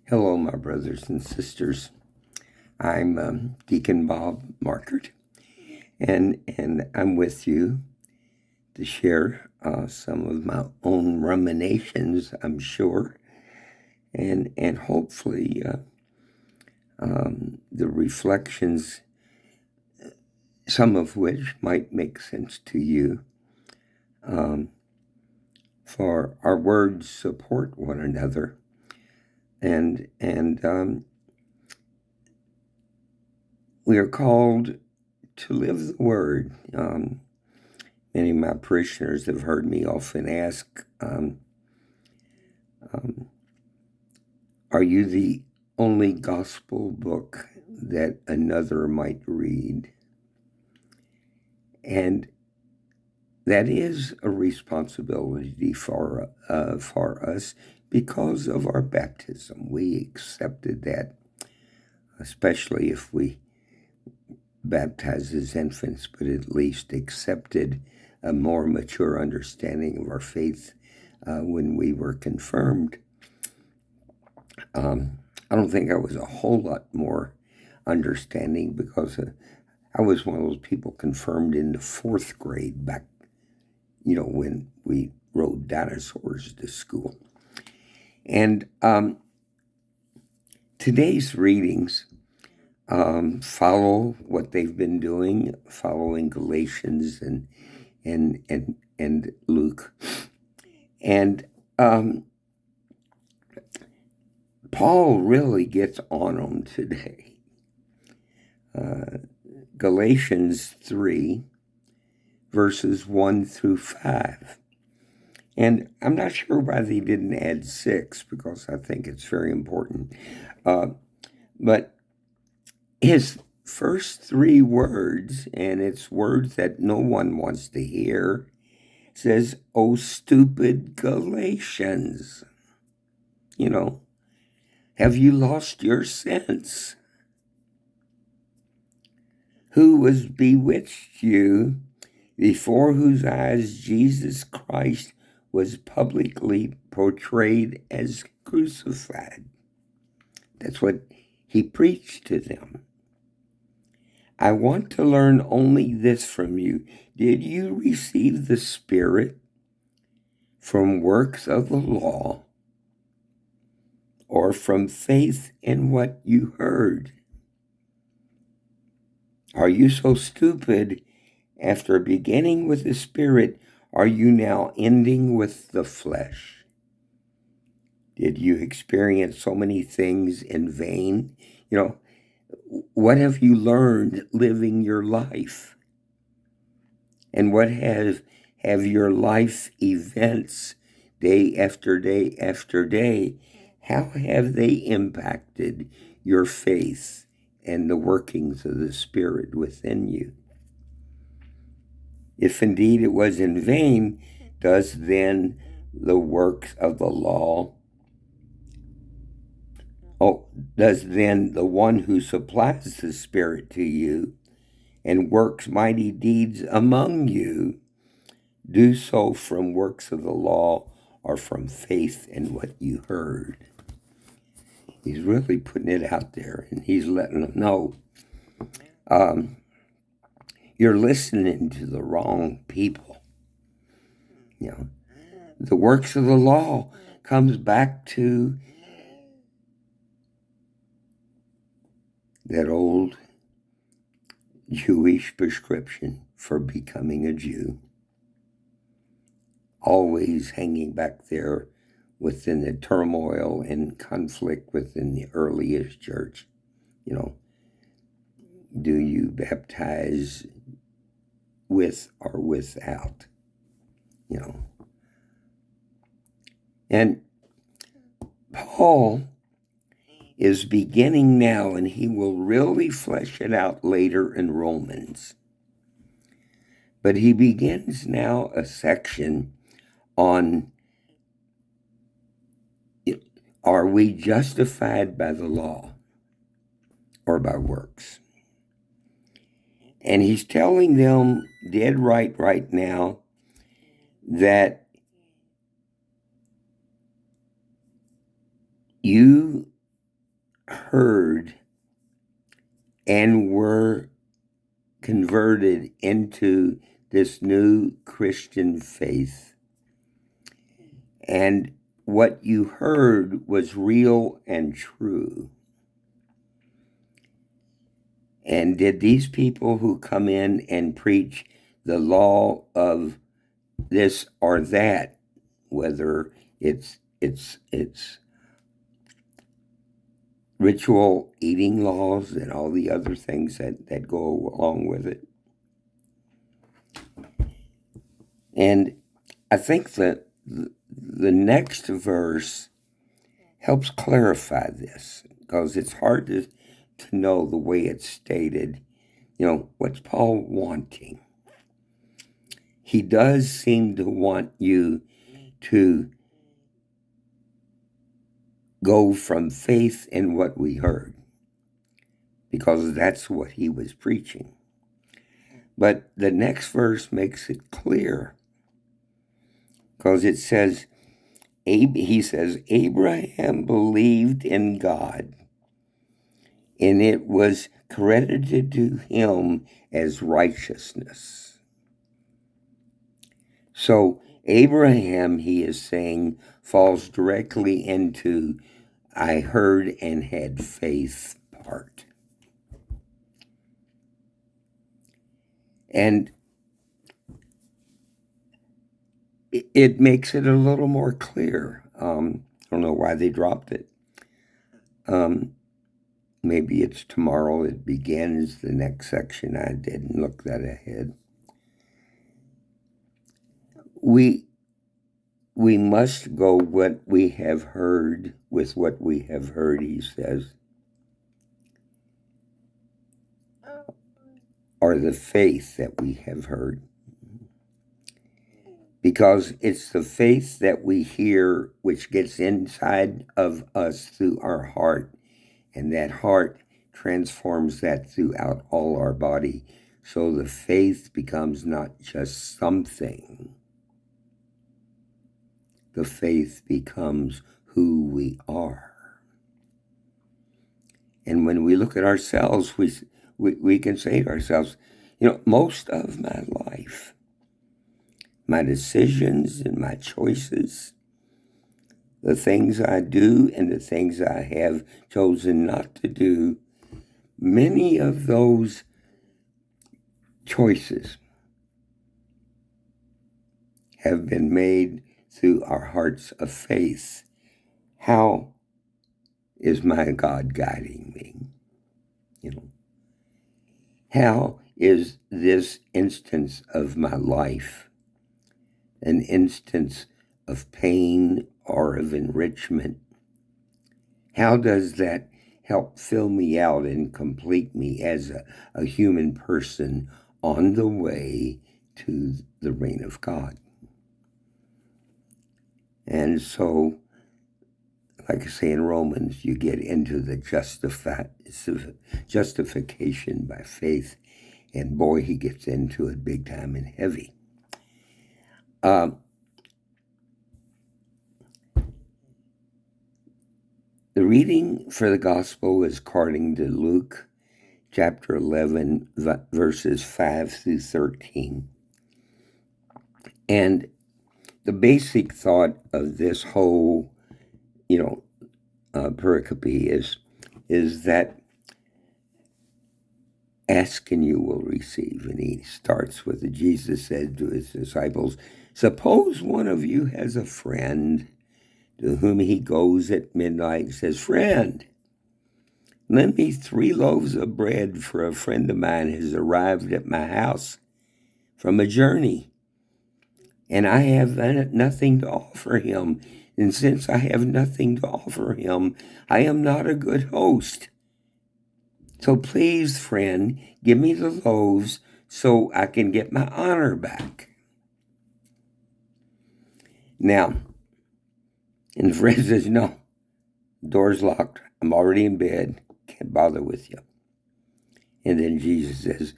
Hello, my brothers and sisters. I'm Deacon Bob Markert, and I'm with you to share some of my own ruminations, I'm sure, and hopefully the reflections, some of which might make sense to you. For our words support one another, and we are called to live the word. Many of my parishioners have heard me often ask, are you the only gospel book that another might read? And that is a responsibility for us because of our baptism. We accepted that, especially if we baptized as infants, but at least accepted a more mature understanding of our faith when we were confirmed. I don't think I was a whole lot more understanding because I was one of those people confirmed in the fourth grade back, when we rode dinosaurs to school. And today's readings follow what they've been doing, following Galatians and Luke. And Paul really gets on them today. Galatians 3, verses 1 through 5. And I'm not sure why they didn't add 6, because I think it's very important. But his first 3 words, and it's words that no one wants to hear, says, "Oh, stupid Galatians." Have you lost your sense? Who was bewitched you, before whose eyes Jesus Christ was publicly portrayed as crucified? That's what he preached to them. I want to learn only this from you. Did you receive the Spirit from works of the law, or from faith in what you heard? Are you so stupid? After beginning with the Spirit, are you now ending with the flesh? Did you experience so many things in vain? What have you learned living your life? And what have your life events day after day after day, how have they impacted your faith and the workings of the Spirit within you? If indeed it was in vain, does then the works of the law, does then the one who supplies the Spirit to you and works mighty deeds among you do so from works of the law or from faith in what you heard? He's really putting it out there, and he's letting them know, you're listening to the wrong people. The works of the law comes back to that old Jewish prescription for becoming a Jew, always hanging back there within the turmoil and conflict within the earliest church. Do you baptize with or without? And Paul is beginning now, and he will really flesh it out later in Romans. But he begins now a section on, are we justified by the law or by works? And he's telling them dead right now that you heard and were converted into this new Christian faith, and what you heard was real and true. And did these people who come in and preach the law of this or that, whether it's ritual eating laws and all the other things that go along with it. And I think that the next verse helps clarify this, because it's hard to know the way it's stated. What's Paul wanting? He does seem to want you to go from faith in what we heard, because that's what he was preaching. But the next verse makes it clear, because it says, he says, Abraham believed in God, and it was credited to him as righteousness. So Abraham, he is saying, falls directly into I heard and had faith part. And it makes it a little more clear. I don't know why they dropped it. Maybe it's tomorrow it begins the next section. I didn't look that ahead. We must go what we have heard with what we have heard, he says, or the faith that we have heard. Because it's the faith that we hear which gets inside of us through our heart, and that heart transforms that throughout all our body. So the faith becomes not just something. The faith becomes who we are. And when we look at ourselves, we can say to ourselves, most of my life, my decisions and my choices, the things I do and the things I have chosen not to do, many of those choices have been made through our hearts of faith. How is my God guiding me? How is this instance of my life an instance of pain or of enrichment? How does that help fill me out and complete me as a human person on the way to the reign of God? And so, like I say in Romans, you get into the justification by faith, and boy, he gets into it big time and heavy. The reading for the gospel is according to Luke chapter 11, verses 5 through 13. And the basic thought of this whole, pericope is that ask and you will receive. And he starts with Jesus said to his disciples, suppose one of you has a friend to whom he goes at midnight and says, friend, lend me 3 loaves of bread, for a friend of mine has arrived at my house from a journey, and I have nothing to offer him. And since I have nothing to offer him, I am not a good host. So please, friend, give me the loaves so I can get my honor back. Now, and the friend says, no, door's locked. I'm already in bed. Can't bother with you. And then Jesus says,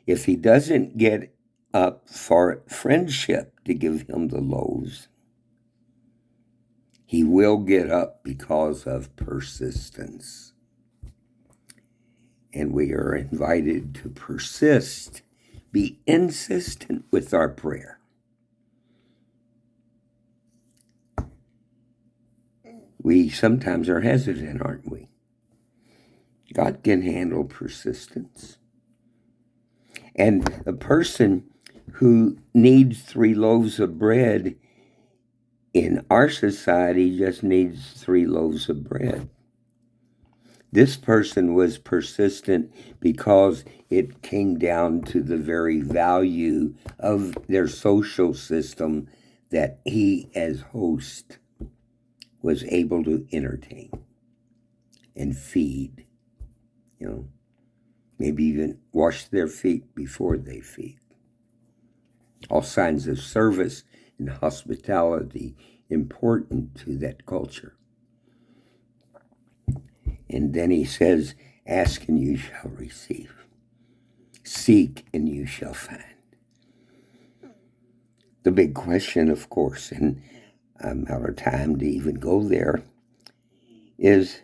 if he doesn't get up for friendship to give him the loaves, He will get up because of persistence. And we are invited to persist, be insistent with our prayer. We sometimes are hesitant, aren't we? God can handle persistence. And a person who needs 3 loaves of bread in our society just needs 3 loaves of bread. This person was persistent because it came down to the very value of their social system that he, as host, was able to entertain and feed. Maybe even wash their feet before they feed. All signs of service and hospitality important to that culture. And then he says, ask and you shall receive. Seek and you shall find. The big question, of course, and I'm out of time to even go there, is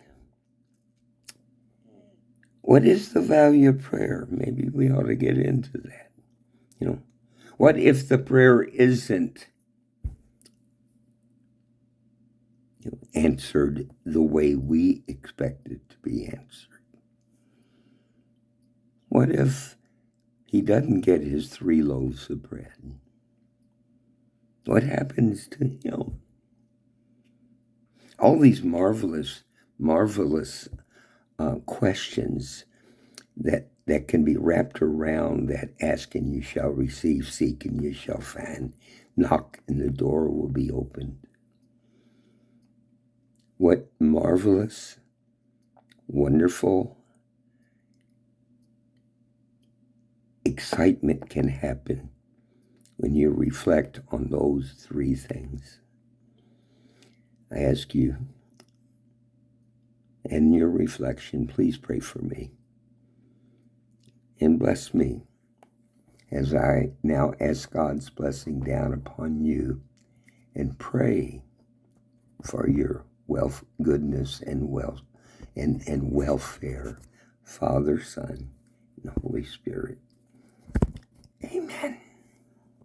what is the value of prayer? Maybe we ought to get into that. What if the prayer isn't answered the way we expect it to be answered? What if he doesn't get his 3 loaves of bread? What happens to him? All these marvelous questions that can be wrapped around that ask and you shall receive, seek and you shall find, knock and the door will be opened. What marvelous, wonderful excitement can happen when you reflect on those 3 things. I ask you, in your reflection, please pray for me and bless me as I now ask God's blessing down upon you and pray for your wealth, goodness, and wealth and welfare, Father, Son, and Holy Spirit. Amen.